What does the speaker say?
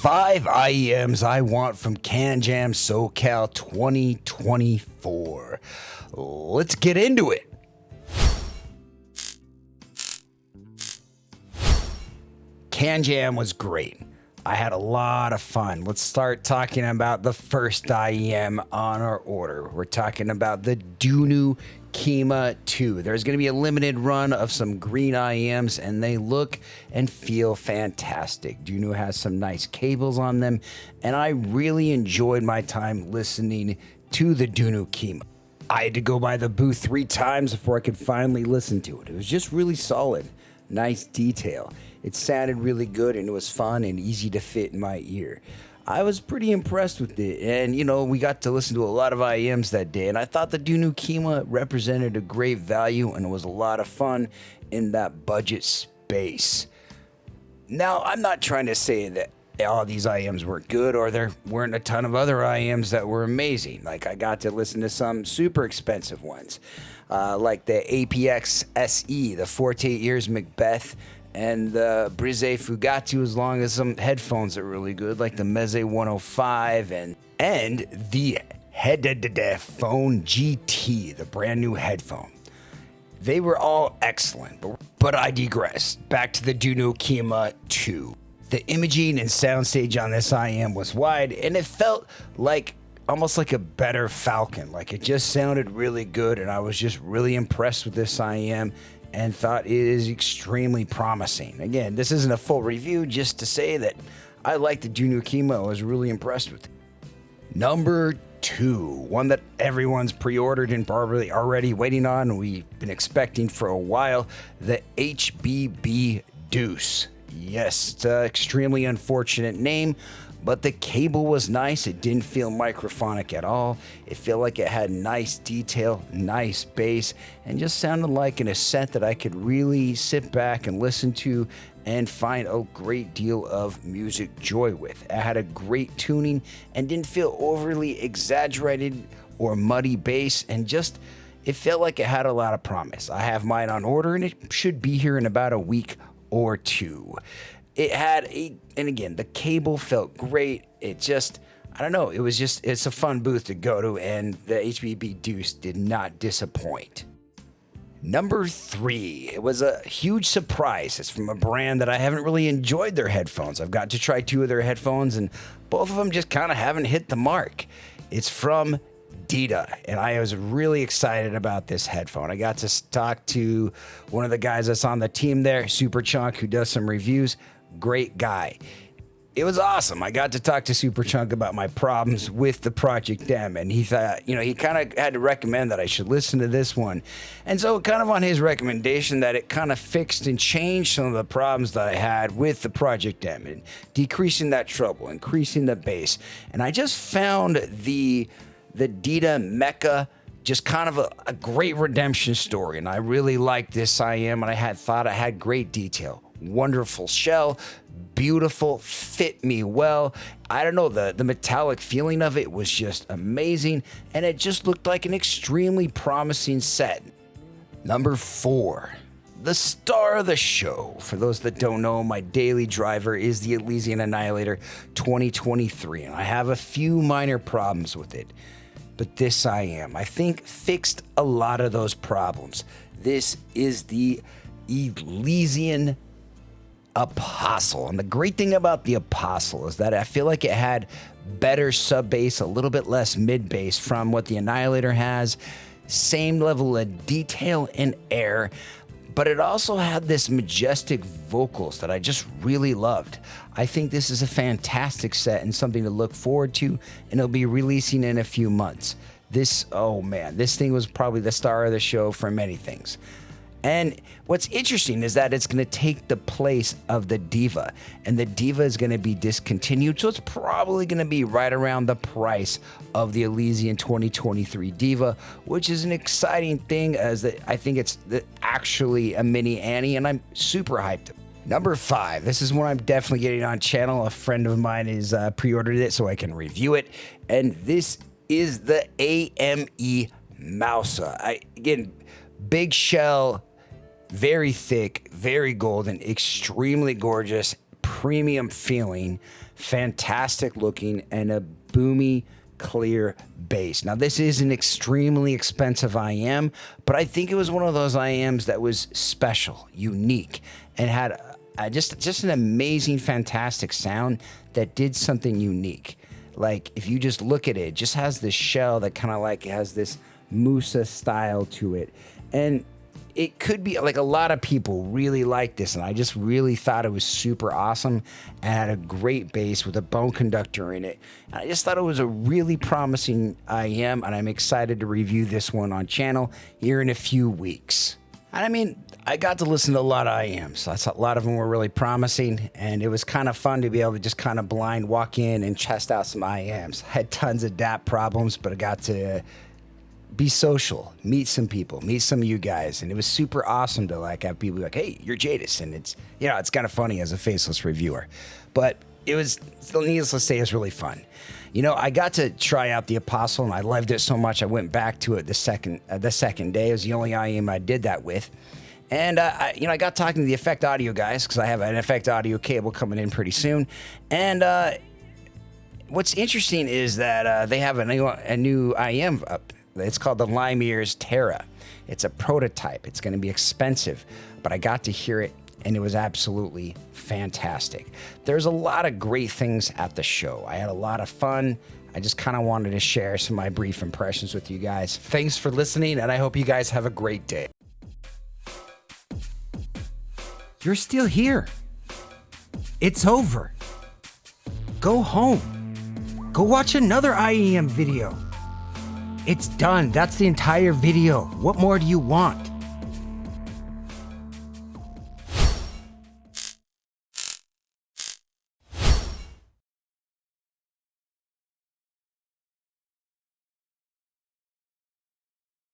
5 IEMs I want from CanJam SoCal 2024. Let's get into it. CanJam was great. I had a lot of fun. Let's start talking about the first IEM on our order. We're talking about the Dunu Kima 2. There's going to be a limited run of some green IEMs, and they look and feel fantastic. Dunu has some nice cables on them, and I really enjoyed my time listening to the Dunu Kima. I had to go by the booth 3 times before I could finally listen to it. It was just really solid. Nice detail. It sounded really good, and it was fun and easy to fit in my ear. I was pretty impressed with it, and we got to listen to a lot of IEMs that day, and I thought the Dunu Kima represented a great value, and it was a lot of fun in that budget space. Now, I'm not trying to say that all these IEMs were good, or there weren't a ton of other IEMs that were amazing. Like, I got to listen to some super expensive ones, like the APX SE, the Forte Ears Macbeth, and the Brise Fugatu, as long as some headphones are really good, like the Meze 105 and the Headphone GT, the brand new headphone. They were all excellent, but I digress. Back to the Dunu Kima 2. The imaging and soundstage on this IEM was wide, and it felt like almost like a better Falcon. Like, it just sounded really good, and I was just really impressed with this IEM and thought it is extremely promising. Again, this isn't a full review, just to say that I like the Dunu Kima. I was really impressed with it. Number 2, one that everyone's pre-ordered and probably already waiting on, and we've been expecting for a while, the HBB Duece. Yes, it's an extremely unfortunate name, but the cable was nice. It didn't feel microphonic at all. It felt like it had nice detail, nice bass, and just sounded like in a set that I could really sit back and listen to and find a great deal of music joy with. It had a great tuning and didn't feel overly exaggerated or muddy bass, and just it felt like it had a lot of promise. I have mine on order, and it should be here in about a week or 2. It had and again, the cable felt great. It just, I don't know, it's a fun booth to go to, and the HBB Duece did not disappoint. Number 3, it was a huge surprise. It's from a brand that I haven't really enjoyed their headphones. I've got to try 2 of their headphones, and both of them just kind of haven't hit the mark. It's from Dita, and I was really excited about this headphone. I got to talk to one of the guys that's on the team there, Super Chunk, who does some reviews. Great guy. It was awesome. I got to talk to Super Chunk about my problems with the Project M, and he thought, he kind of had to recommend that I should listen to this one. And so kind of on his recommendation, that it kind of fixed and changed some of the problems that I had with the Project M, and decreasing that treble, increasing the bass. And I just found the Dita Mecha just kind of a great redemption story, and I really liked this IEM, and I thought it had great detail. Wonderful shell, beautiful, fit me well. I don't know, the metallic feeling of it was just amazing, and it just looked like an extremely promising set. Number 4, the star of the show. For those that don't know, my daily driver is the Elysian Annihilator 2023, and I have a few minor problems with it. But this IEM, I think, fixed a lot of those problems. This is the Elysian Apostle. And the great thing about the Apostle is that I feel like it had better sub bass, a little bit less mid bass from what the Annihilator has. Same level of detail and air, but it also had this majestic vocals that I just really loved. I think this is a fantastic set and something to look forward to, and it'll be releasing in a few months. This thing was probably the star of the show for many things. And what's interesting is that it's going to take the place of the Diva, and the Diva is going to be discontinued, so it's probably going to be right around the price of the Elysian 2023 Diva, which is an exciting thing, as I think it's actually a mini Annie, and I'm super hyped. Number 5, this is one I'm definitely getting on channel. A friend of mine is pre-ordered it so I can review it, and this is the AME Mousa. Again, big shell, very thick, very golden, extremely gorgeous, premium feeling, fantastic looking, and a boomy, clear bass. Now, this is an extremely expensive IEM, but I think it was one of those IEMs that was special, unique, and had just an amazing, fantastic sound that did something unique. Like, if you just look at it, it just has this shell that kind of like has this Mousa style to it. And it could be like a lot of people really like this, and I just really thought it was super awesome and had a great bass with a bone conductor in it. And I just thought it was a really promising IEM, and I'm excited to review this one on channel here in a few weeks. And I mean, I got to listen to a lot of IEMs. I thought a lot of them were really promising, and it was kind of fun to be able to just kind of blind walk in and test out some IEMs. I had tons of DAP problems, but I got to be social, meet some people, meet some of you guys, and it was super awesome to like have people like, hey, you're Jaytis, and it's, you know, it's kind of funny as a faceless reviewer, but it was, needless to say, it was really fun. You know, I got to try out the Apostle, and I loved it so much I went back to it the second day. It was the only IEM I did that with, and I got talking to the Effect Audio guys because I have an Effect Audio cable coming in pretty soon, and what's interesting is that they have a new IEM up. It's called the Limeere's Terra. It's a prototype. It's going to be expensive, but I got to hear it, and it was absolutely fantastic. There's a lot of great things at the show. I had a lot of fun. I just kind of wanted to share some of my brief impressions with you guys. Thanks for listening, and I hope you guys have a great day. You're still here. It's over. Go home. Go watch another IEM video. It's done. That's the entire video. What more do you want?